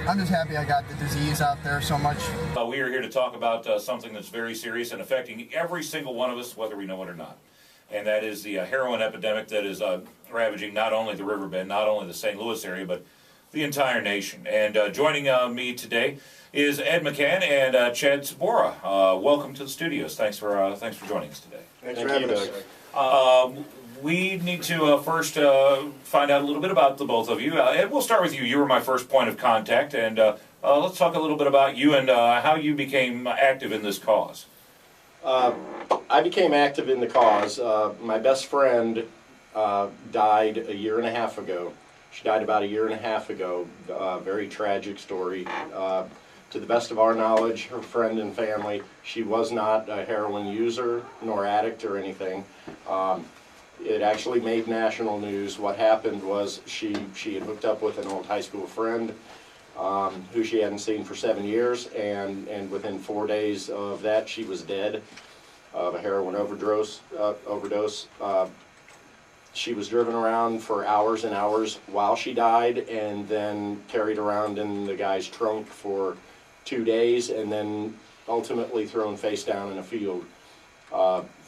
I'm just happy I got the disease out there so much. We are here to talk about something that's very serious and affecting every single one of us, whether we know it or not. And that is the heroin epidemic that is ravaging not only the riverbed, not only the St. Louis area, but the entire nation. And joining me today is Ed McCann and Chad Sabora. Welcome to the studios. Thanks for joining us today. Thanks for having us. We need to first find out a little bit about the both of you. Ed, we'll start with you. You were my first point of contact, and let's talk a little bit about you and how you became active in this cause. I became active in the cause. My best friend died a year and a half ago. She died about a year and a half ago. Very tragic story. To the best of our knowledge, her friend and family, she was not a heroin user nor addict or anything. It actually made national news. What happened was she had hooked up with an old high school friend who she hadn't seen for 7 years, and within 4 days of that, she was dead of a heroin overdose. She was driven around for hours and hours while she died, and then carried around in the guy's trunk for 2 days, and then ultimately thrown face down in a field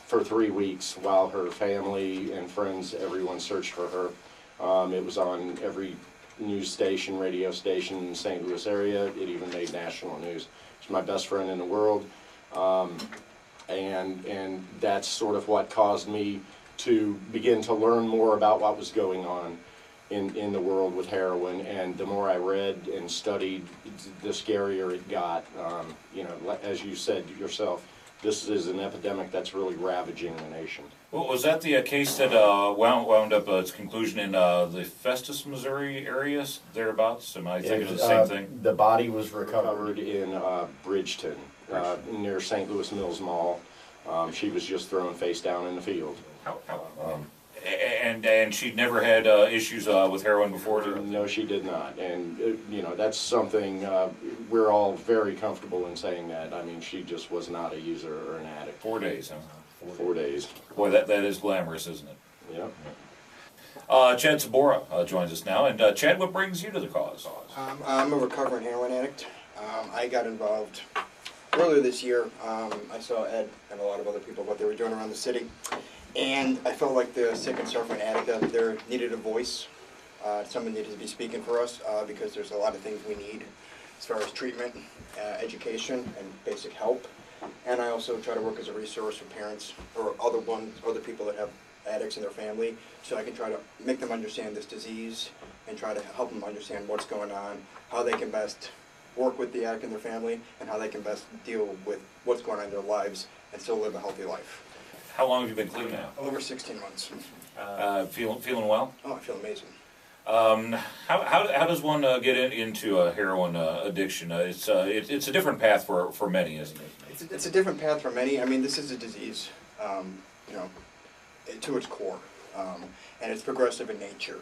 for 3 weeks while her family and friends, everyone searched for her. It was on every news station, radio station in the St. Louis area. It even made national news. She's my best friend in the world, and that's sort of what caused me to begin to learn more about what was going on in the world with heroin. And the more I read and studied, the scarier it got. You know, as you said yourself, this is an epidemic that's really ravaging the nation. Well, was that the case that wound up its conclusion in the Festus, Missouri areas, thereabouts? Am I thinking of the same thing? The body was recovered in Bridgeton, near St. Louis Mills Mall. She was just thrown face down in the field. And she'd never had issues with heroin before? No, she did not. And, you know, that's something we're all very comfortable in saying that. I mean, she just was not a user or an addict. 4 days, huh? 4 days. Boy, that is glamorous, isn't it? Yep. Chad Sabora joins us now. And Chad, what brings you to the cause? I'm a recovering heroin addict. I got involved earlier this year. I saw Ed and a lot of other people, what they were doing around the city. And I felt like the sick and suffering addict out there needed a voice. Someone needed to be speaking for us because there's a lot of things we need as far as treatment, education, and basic help. And I also try to work as a resource for parents or other people that have addicts in their family, so I can try to make them understand this disease and try to help them understand what's going on, how they can best work with the addict in their family, and how they can best deal with what's going on in their lives and still live a healthy life. How long have you been clean now? Over 16 months. Feeling well? Oh, I feel amazing. How does one get into a heroin addiction? It's a different path for many, isn't it? It's a different path for many. I mean, this is a disease, you know, to its core, and it's progressive in nature.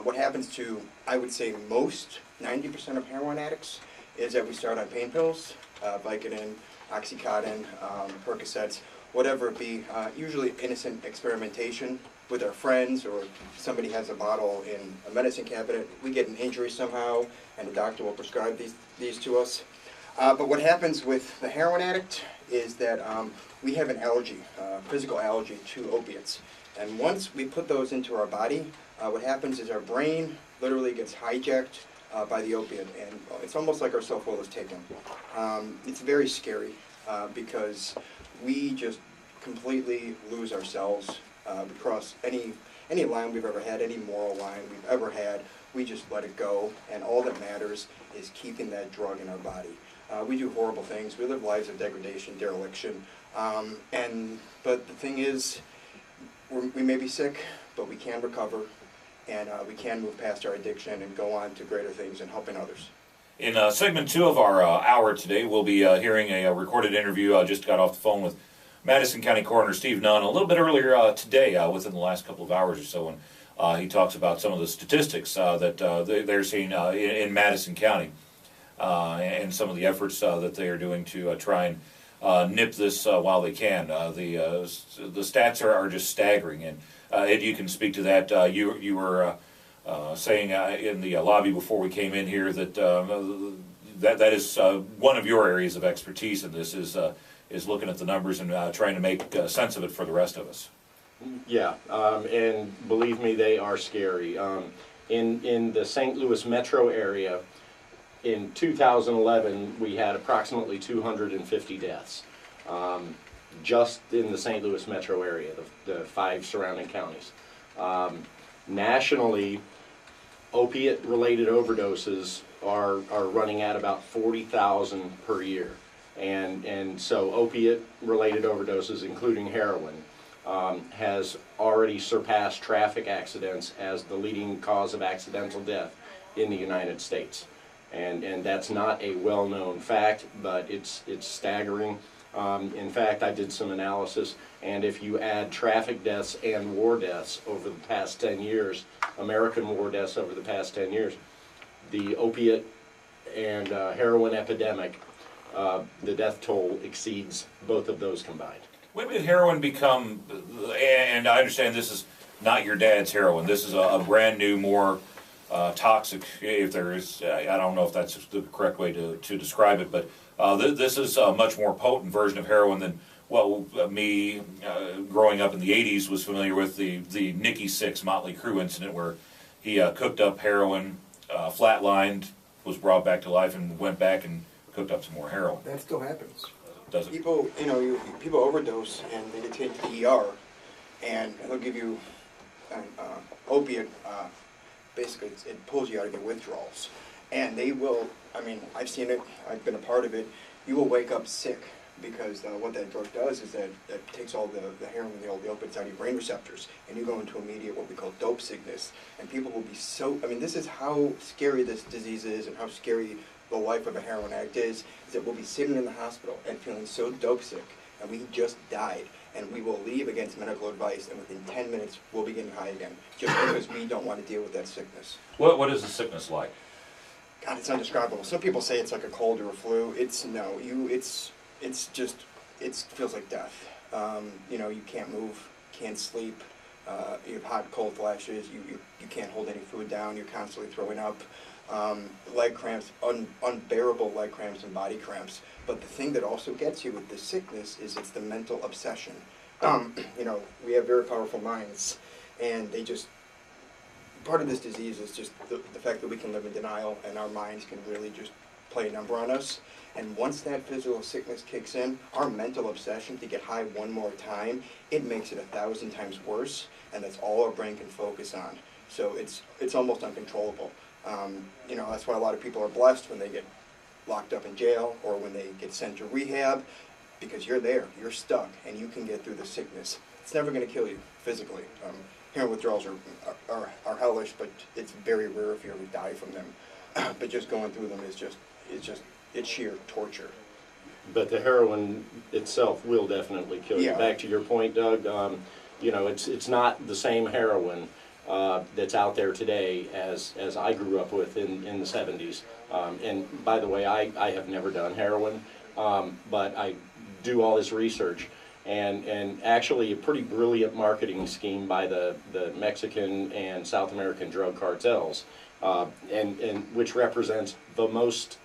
What happens to, I would say, most 90% of heroin addicts is that we start on pain pills, Vicodin, Oxycontin, Percocets, whatever it be, usually innocent experimentation with our friends, or somebody has a bottle in a medicine cabinet. We get an injury somehow, and the doctor will prescribe these to us. But what happens with the heroin addict is that we have an allergy, physical allergy to opiates. And once we put those into our body, what happens is our brain literally gets hijacked by the opiate, and it's almost like our self-will is taken. It's very scary because we just completely lose ourselves. We cross any line we've ever had, any moral line we've ever had. We just let it go, and all that matters is keeping that drug in our body. We do horrible things. We live lives of degradation, dereliction, but the thing is, we may be sick, but we can recover, and we can move past our addiction and go on to greater things and helping others. In segment 2 of our hour today, we'll be hearing a recorded interview. I just got off the phone with Madison County Coroner Steve Nunn a little bit earlier today, within the last couple of hours or so, and he talks about some of the statistics that they're seeing in Madison County and some of the efforts that they are doing to try and nip this while they can. The stats are just staggering, and Ed, you can speak to that. You were saying in the lobby before we came in here that that is one of your areas of expertise in this is looking at the numbers and trying to make sense of it for the rest of us. Yeah, and believe me, they are scary. In the St. Louis metro area, in 2011, we had approximately 250 deaths, just in the St. Louis metro area, the 5 surrounding counties. Nationally, opiate-related overdoses are running at about 40,000 per year. And so opiate-related overdoses, including heroin, has already surpassed traffic accidents as the leading cause of accidental death in the United States. And that's not a well-known fact, but it's staggering. In fact, I did some analysis, and if you add traffic deaths and war deaths over the past 10 years, American war deaths over the past 10 years, the opiate and heroin epidemic, the death toll exceeds both of those combined. When did heroin become, and I understand this is not your dad's heroin, this is a brand new, more toxic, if there is, I don't know if that's the correct way to describe it, but this is a much more potent version of heroin than what me, growing up in the 80s, was familiar with, the Nicky Six Motley Crue incident where he cooked up heroin, flatlined, was brought back to life, and went back and cooked up some more heroin. That still happens. Does it? People, people overdose and they get taken to the ER, and they'll give you an opiate. Basically, it pulls you out of your withdrawals, and they will. I mean, I've seen it. I've been a part of it. You will wake up sick because what that drug does is that it takes all the heroin, all the opiates out of your brain receptors, and you go into immediate what we call dope sickness. And people will be so. I mean, this is how scary this disease is, and how scary the life of a heroin addict is that we'll be sitting in the hospital and feeling so dope sick, and we just died, and we will leave against medical advice, and within 10 minutes we'll be getting high again, just because we don't want to deal with that sickness. What is the sickness like? God, it's indescribable. Some people say it's like a cold or a flu. It's just, it feels like death. You can't move, can't sleep, you have hot, cold flashes, you can't hold any food down, you're constantly throwing up. Leg cramps, unbearable leg cramps and body cramps. But the thing that also gets you with this sickness is it's the mental obsession. We have very powerful minds, and part of this disease is just the fact that we can live in denial, and our minds can really just play a number on us. And once that physical sickness kicks in, our mental obsession to get high one more time, it makes it 1,000 times worse, and that's all our brain can focus on. So it's almost uncontrollable. That's why a lot of people are blessed when they get locked up in jail or when they get sent to rehab, because you're there, you're stuck, and you can get through the sickness. It's never going to kill you physically. Heroin withdrawals are hellish, but it's very rare if you ever die from them. But just going through them it's sheer torture. But the heroin itself will definitely kill you. Yeah. Back to your point, Doug, it's not the same heroin that's out there today as I grew up with in the 70s. And by the way, I have never done heroin, but I do all this research. And actually a pretty brilliant marketing scheme by the Mexican and South American drug cartels, and which represents the most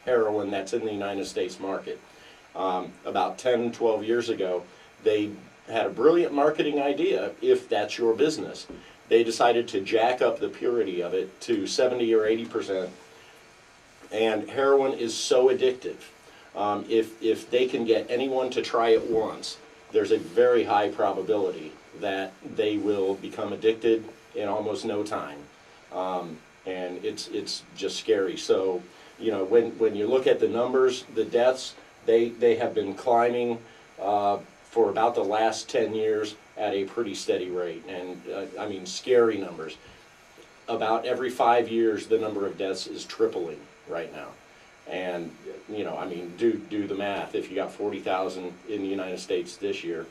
heroin that's in the United States market. About 10, 12 years ago, they had a brilliant marketing idea, if that's your business. They decided to jack up the purity of it to 70 or 80%, and heroin is so addictive. If they can get anyone to try it once, there's a very high probability that they will become addicted in almost no time. And it's just scary. So, when you look at the numbers, the deaths, they have been climbing for about the last 10 years at a pretty steady rate. And scary numbers. About every 5 years, the number of deaths is tripling right now. And, do the math. If you got 40,000 in the United States this year,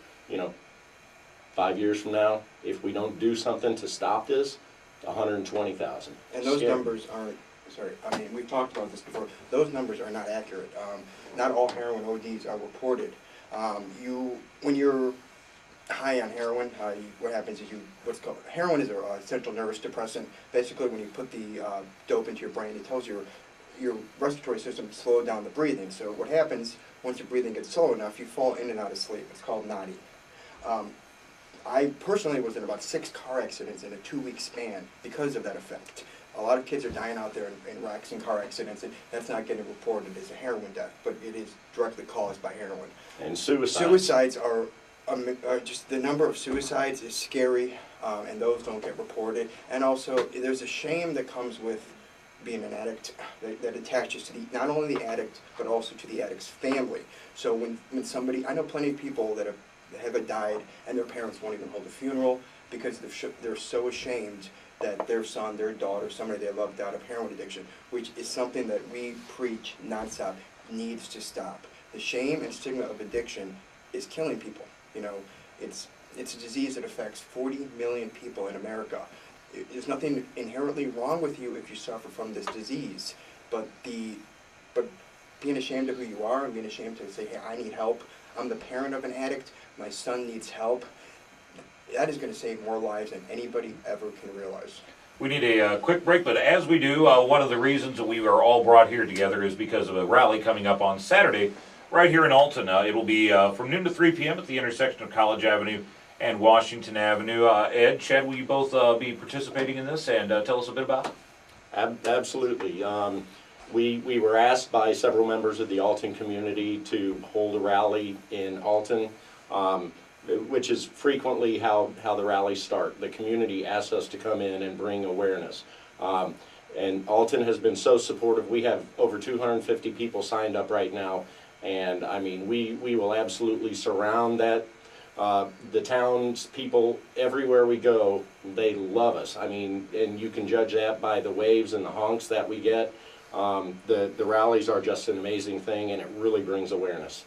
5 years from now, if we don't do something to stop this, 120,000. And those numbers aren't, we've talked about this before, those numbers are not accurate. Not all heroin ODs are reported. When you're high on heroin, what happens is heroin is a central nervous depressant. Basically, when you put the dope into your brain, it tells your respiratory system to slow down the breathing. So what happens once your breathing gets slow enough, you fall in and out of sleep. It's called noddy. I personally was in about 6 car accidents in a 2-week span because of that effect. A lot of kids are dying out there in wrecks and car accidents, and that's not getting reported as a heroin death, but it is directly caused by heroin. And suicides. Suicides are just the number of suicides is scary, and those don't get reported. And also, there's a shame that comes with being an addict that attaches to not only the addict, but also to the addict's family. So when somebody, I know plenty of people that have died, and their parents won't even hold a funeral because they're so ashamed that their son, their daughter, somebody they loved died of heroin addiction, which is something that we preach nonstop, needs to stop. The shame and stigma of addiction is killing people. You know, it's a disease that affects 40 million people in America. There's nothing inherently wrong with you if you suffer from this disease, but being ashamed of who you are and being ashamed to say, hey, I need help. I'm the parent of an addict. My son needs help. That is going to save more lives than anybody ever can realize. We need a quick break, but as we do, one of the reasons that we are all brought here together is because of a rally coming up on Saturday right here in Alton. It will be from noon to 3 p.m. at the intersection of College Avenue and Washington Avenue. Ed, Chad, will you both be participating in this, and tell us a bit about it? Absolutely. We were asked by several members of the Alton community to hold a rally in Alton, which is frequently how the rallies start. The community asks us to come in and bring awareness. And Alton has been so supportive. We have over 250 people signed up right now, and I mean, we will absolutely surround that. The townspeople, everywhere we go, they love us. I mean, and you can judge that by the waves and the honks that we get. The rallies are just an amazing thing, and it really brings awareness.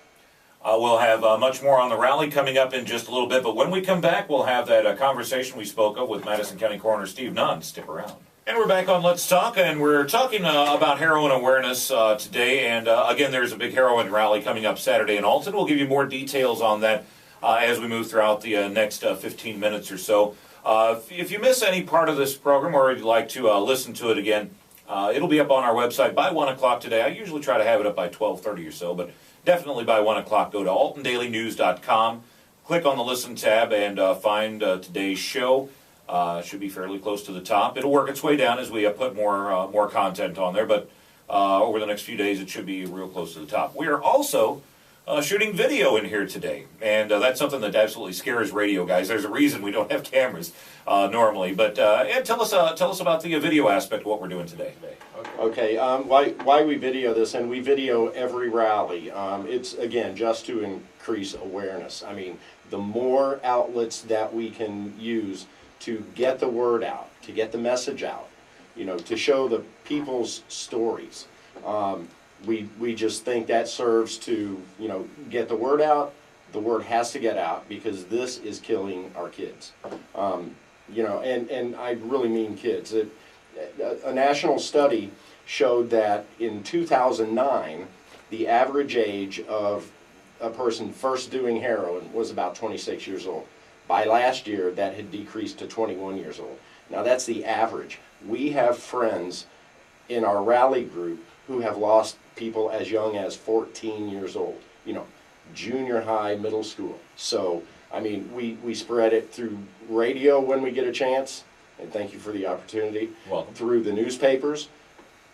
We'll have much more on the rally coming up in just a little bit, but when we come back, we'll have that conversation we spoke of with Madison County Coroner Steve Nunn. Stick around. And we're back on Let's Talk, and we're talking about heroin awareness today, and again, there's a big heroin rally coming up Saturday in Alton. We'll give you more details on that as we move throughout the next 15 minutes or so. If you miss any part of this program or you'd like to listen to it again, it'll be up on our website by 1 o'clock today. I usually try to have it up by 12:30 or so, but definitely by 1 o'clock. Go to altondailynews.com, click on the Listen tab, and find today's show. Should be fairly close to the top. It'll work its way down as we put more content on there, but over the next few days it should be real close to the top. We are also shooting video in here today, and that's something that absolutely scares radio guys. There's a reason we don't have cameras normally, but Ed, tell us about the video aspect of what we're doing today. Okay, why we video this, and we video every rally, it's, again, just to increase awareness. I mean, the more outlets that we can use to get the word out, to get the message out, you know, to show the people's stories. We just think that serves to, you know, get the word out. The word has to get out because this is killing our kids. You know, and I really mean kids. A national study showed that in 2009, the average age of a person first doing heroin was about 26 years old. By last year, that had decreased to 21 years old. Now that's the average. We have friends in our rally group who have lost people as young as 14 years old, you know, junior high, middle school. So, I mean, we spread it through radio when we get a chance, and thank you for the opportunity. Welcome. Through the newspapers,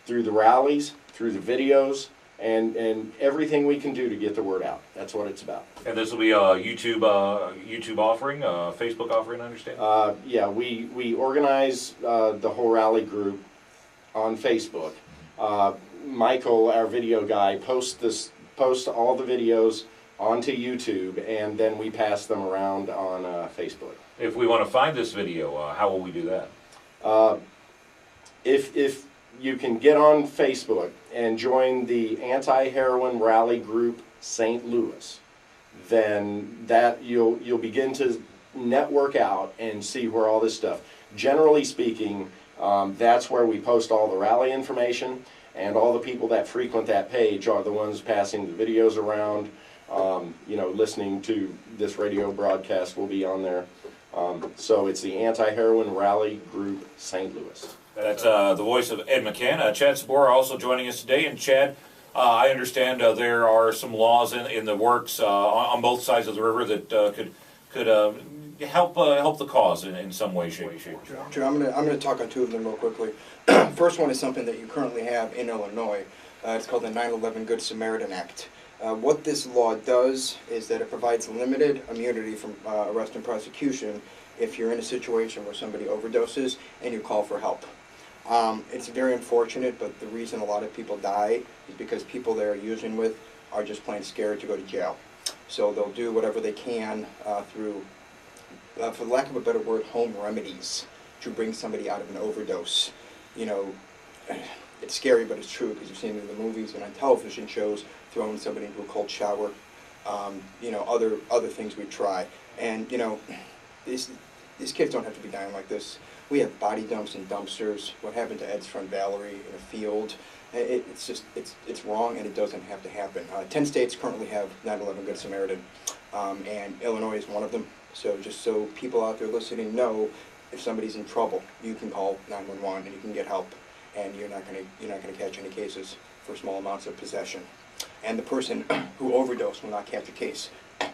through the rallies, through the videos, and everything we can do to get the word out. That's what it's about. And this will be a YouTube offering, Facebook offering, I understand? Yeah, we organize the whole rally group on Facebook. Michael, our video guy, posts all the videos onto YouTube, and then we pass them around on Facebook. If we want to find this video, how will we do that? If you can get on Facebook and join the Anti-Heroin Rally Group St. Louis, then that you'll begin to network out and see where all this stuff. Generally speaking, that's where we post all the rally information, and all the people that frequent that page are the ones passing the videos around. listening to this radio broadcast will be on there. So it's the Anti-Heroin Rally Group St. Louis. That's the voice of Ed McCann. Chad Sabora also joining us today. And Chad, I understand there are some laws in the works on both sides of the river that could help the cause in some way, shape, or form. Sure, I'm gonna talk on two of them real quickly. First one is something that you currently have in Illinois. It's called the 9/11 Good Samaritan Act. What this law does is that it provides limited immunity from arrest and prosecution if you're in a situation where somebody overdoses and you call for help. It's very unfortunate, but the reason a lot of people die is because people they're using with are just plain scared to go to jail. So they'll do whatever they can through, for lack of a better word, home remedies to bring somebody out of an overdose. It's scary, but it's true because you've seen it in the movies and on television shows, throwing somebody into a cold shower, other things we try. And, these kids don't have to be dying like this. We have body dumps and dumpsters. What happened to Ed's friend Valerie in a field? It's wrong, and it doesn't have to happen. 10 states currently have 9/11 Good Samaritan, and Illinois is one of them. So just so people out there listening know, if somebody's in trouble, you can call 911 and you can get help, and you're not gonna catch any cases for small amounts of possession. And the person who overdosed will not catch a case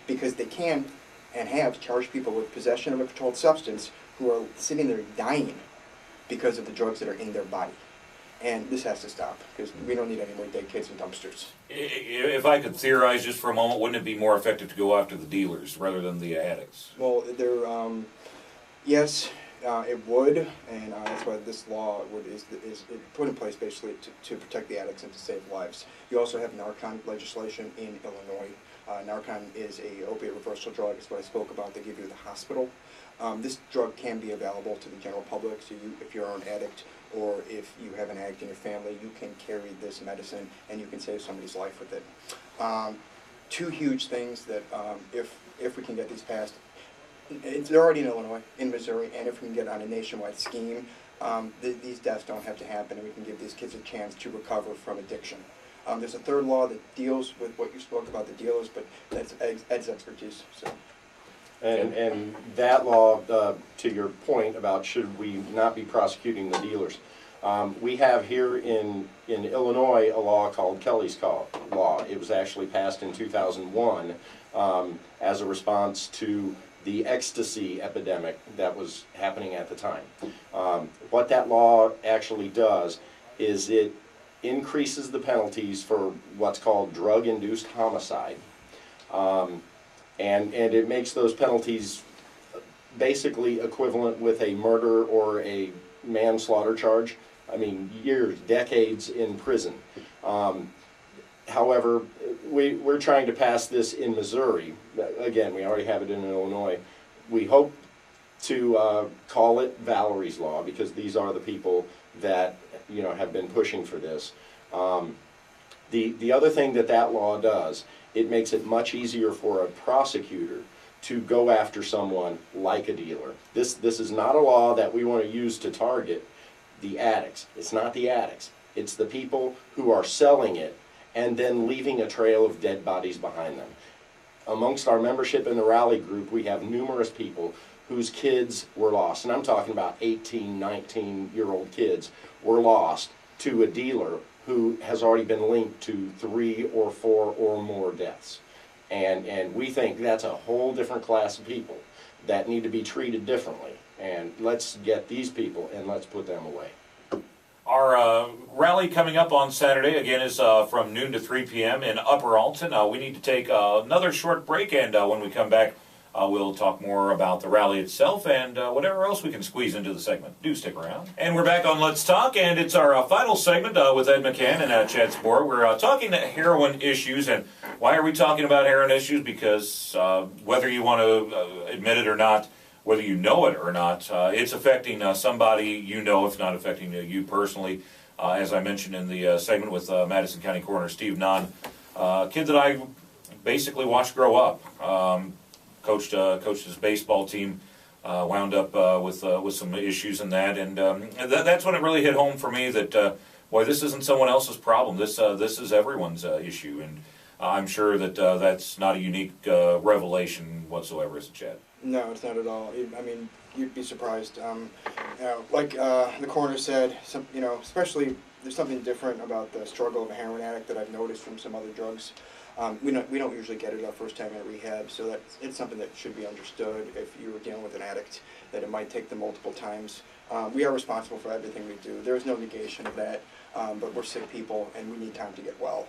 because they can and have charged people with possession of a controlled substance who are sitting there dying because of the drugs that are in their body. And this has to stop because we don't need any more dead kids in dumpsters. If I could theorize just for a moment, wouldn't it be more effective to go after the dealers rather than the addicts? Well, yes, it would, and that's why this law is put in place basically to protect the addicts and to save lives. You also have Narcan legislation in Illinois. Narcan is a opiate reversal drug. It's what I spoke about. They give you at the hospital. This drug can be available to the general public. So if you're an addict or if you have an addict in your family, you can carry this medicine and you can save somebody's life with it. Two huge things that if we can get these passed, they're already in Illinois, in Missouri, and if we can get on a nationwide scheme, these deaths don't have to happen, and we can give these kids a chance to recover from addiction. There's a third law that deals with what you spoke about, the dealers, but that's Ed's expertise. So. And that law, to your point about should we not be prosecuting the dealers, we have here in Illinois a law called Kelly's Law. It was actually passed in 2001 as a response to the ecstasy epidemic that was happening at the time. What that law actually does is it increases the penalties for what's called drug-induced homicide. And it makes those penalties basically equivalent with a murder or a manslaughter charge. I mean, years, decades in prison. However, we're trying to pass this in Missouri. Again, we already have it in Illinois. We hope to call it Valerie's Law because these are the people that have been pushing for this. The other thing that law does, it makes it much easier for a prosecutor to go after someone like a dealer. This is not a law that we want to use to target the addicts. It's not the addicts. It's the people who are selling it and then leaving a trail of dead bodies behind them. Amongst our membership in the rally group, we have numerous people whose kids were lost, and I'm talking about 18, 19-year-old kids were lost to a dealer who has already been linked to 3 or 4 or more deaths. And we think that's a whole different class of people that need to be treated differently. And let's get these people and let's put them away. Our rally coming up on Saturday, again, is from noon to 3 p.m. in Upper Alton. We need to take another short break, and when we come back, we'll talk more about the rally itself and whatever else we can squeeze into the segment. Do stick around. And we're back on Let's Talk, and it's our final segment with Ed McCann and Chad Sabora. We're talking heroin issues, and why are we talking about heroin issues? Because whether you want to admit it or not, whether you know it or not, it's affecting somebody you know, if not affecting you personally. As I mentioned in the segment with Madison County Coroner Steve Nunn, a kid that I basically watched grow up. Coached his baseball team, wound up with some issues in that, and that's when it really hit home for me that boy, this isn't someone else's problem. This is everyone's issue, and I'm sure that that's not a unique revelation whatsoever, is it, Chad? No, it's not at all. I mean, you'd be surprised. Like the coroner said, especially there's something different about the struggle of a heroin addict that I've noticed from some other drugs. We don't usually get it our first time at rehab, so it's something that should be understood if you were dealing with an addict, that it might take them multiple times. We are responsible for everything we do. There is no negation of that, but we're sick people and we need time to get well.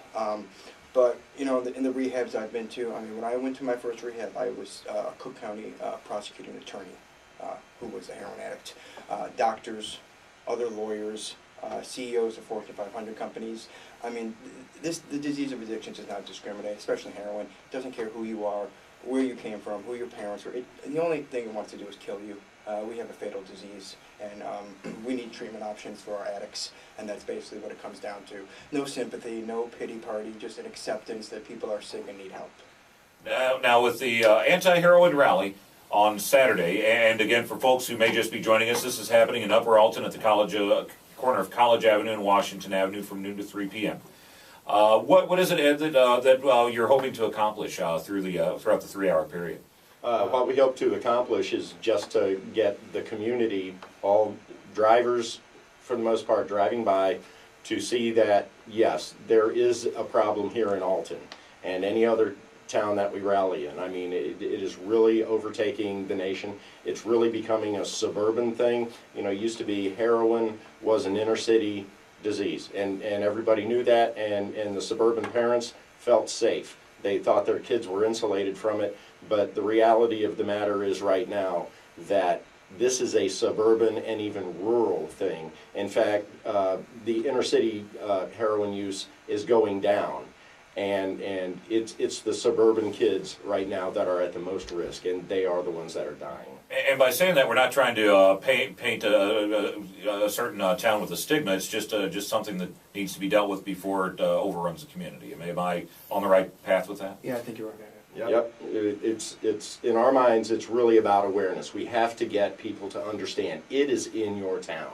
But in the rehabs I've been to, I mean, when I went to my first rehab, I was a Cook County prosecuting attorney who was a heroin addict. Doctors, other lawyers, CEOs of Fortune 500 companies. I mean, the disease of addiction does not discriminate, especially heroin. It doesn't care who you are, where you came from, who your parents were. The only thing it wants to do is kill you. We have a fatal disease, and we need treatment options for our addicts, and that's basically what it comes down to. No sympathy, no pity party, just an acceptance that people are sick and need help. Now with the anti-heroin rally on Saturday, and again for folks who may just be joining us, this is happening in Upper Alton at the corner of College Avenue and Washington Avenue from noon to 3 p.m. What is it, Ed, that you're hoping to accomplish throughout the 3-hour period? What we hope to accomplish is just to get the community, all drivers for the most part driving by, to see that yes, there is a problem here in Alton and any other town that we rally in. I mean, it is really overtaking the nation. It's really becoming a suburban thing. It used to be heroin was an inner city disease, and everybody knew that, and the suburban parents felt safe. They thought their kids were insulated from it, but the reality of the matter is right now that this is a suburban and even rural thing. In fact, the inner city heroin use is going down, and it's the suburban kids right now that are at the most risk, and they are the ones that are dying. And by saying that, we're not trying to paint a certain town with a stigma. It's just something that needs to be dealt with before it overruns the community. Am I on the right path with that? Yeah, I think you're right. Yep. It's in our minds, it's really about awareness. We have to get people to understand it is in your town.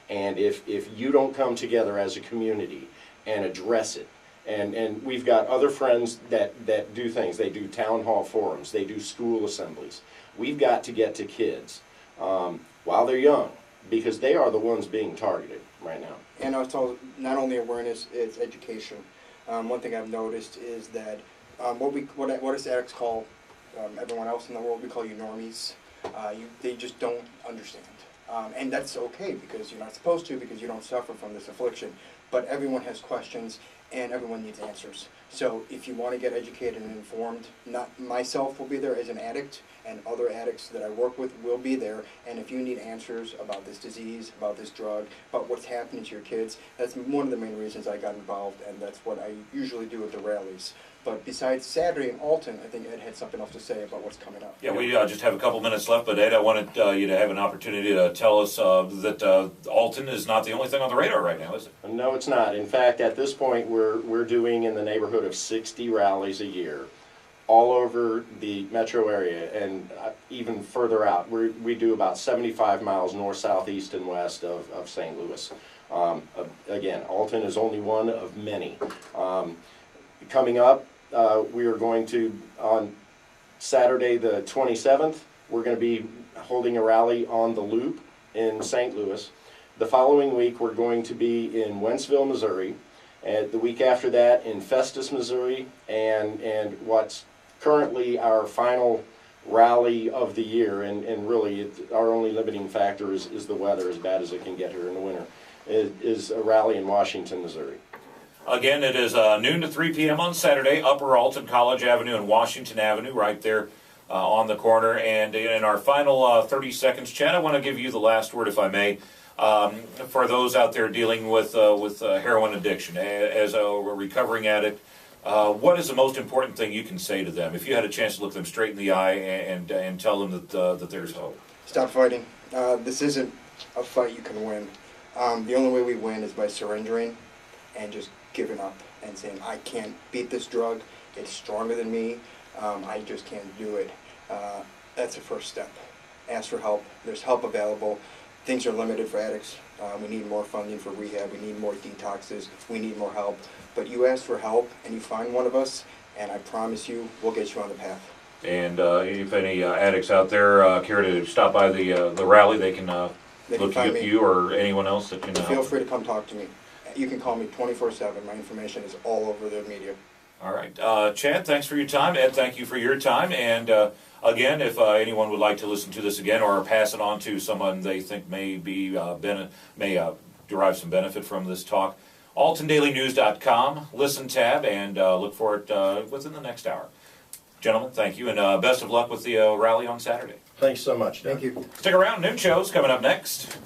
And if you don't come together as a community and address it, and we've got other friends that do things. They do town hall forums. They do school assemblies. We've got to get to kids while they're young, because they are the ones being targeted right now. And also, not only awareness, it's education. One thing I've noticed is that what us addicts call everyone else in the world, we call you normies. They just don't understand. And that's okay, because you're not supposed to, because you don't suffer from this affliction. But everyone has questions, and everyone needs answers. So if you want to get educated and informed, myself will be there as an addict, and other addicts that I work with will be there. And if you need answers about this disease, about this drug, about what's happening to your kids, that's one of the main reasons I got involved, and that's what I usually do at the rallies. But besides Saturday in Alton, I think Ed had something else to say about what's coming up. Yeah, we just have a couple minutes left, but Ed, I wanted you to have an opportunity to tell us that Alton is not the only thing on the radar right now, is it? No, it's not. In fact, at this point, we're doing in the neighborhood of 60 rallies a year, all over the metro area, and even further out. We do about 75 miles north, south, east, and west of St. Louis. Again, Alton is only one of many. Coming up, we are going to, on Saturday the 27th, we're going to be holding a rally on the Loop in St. Louis. The following week, we're going to be in Wentzville, Missouri. And the week after that, in Festus, Missouri, and what's currently our final rally of the year, and really our only limiting factor is the weather, as bad as it can get here in the winter, is a rally in Washington, Missouri. Again, it is noon to 3 p.m. on Saturday, Upper Alton, College Avenue and Washington Avenue, right there on the corner. And in our final 30 seconds, Chad, I want to give you the last word, if I may, for those out there dealing with heroin addiction, as a recovering addict. What is the most important thing you can say to them, if you had a chance to look them straight in the eye and tell them that there's hope? Stop fighting. This isn't a fight you can win. The only way we win is by surrendering and just giving up and saying, I can't beat this drug, it's stronger than me, I just can't do it. That's the first step. Ask for help. There's help available. things are limited for addicts. We need more funding for rehab. We need more detoxes. We need more help. But you ask for help and you find one of us, and I promise you, we'll get you on the path. And if any addicts out there care to stop by the rally, they can look find up me. you or anyone else that can Feel free to come talk to me. You can call me 24/7. My information is all over the media. All right. Chad, thanks for your time. Ed, thank you for your time. And again, if anyone would like to listen to this again or pass it on to someone they think may be derive some benefit from this talk, AltonDailyNews.com, listen tab, and look for it within the next hour. Gentlemen, thank you, and best of luck with the rally on Saturday. Thanks so much, Doug. Thank you. Stick around. Noon show's coming up next.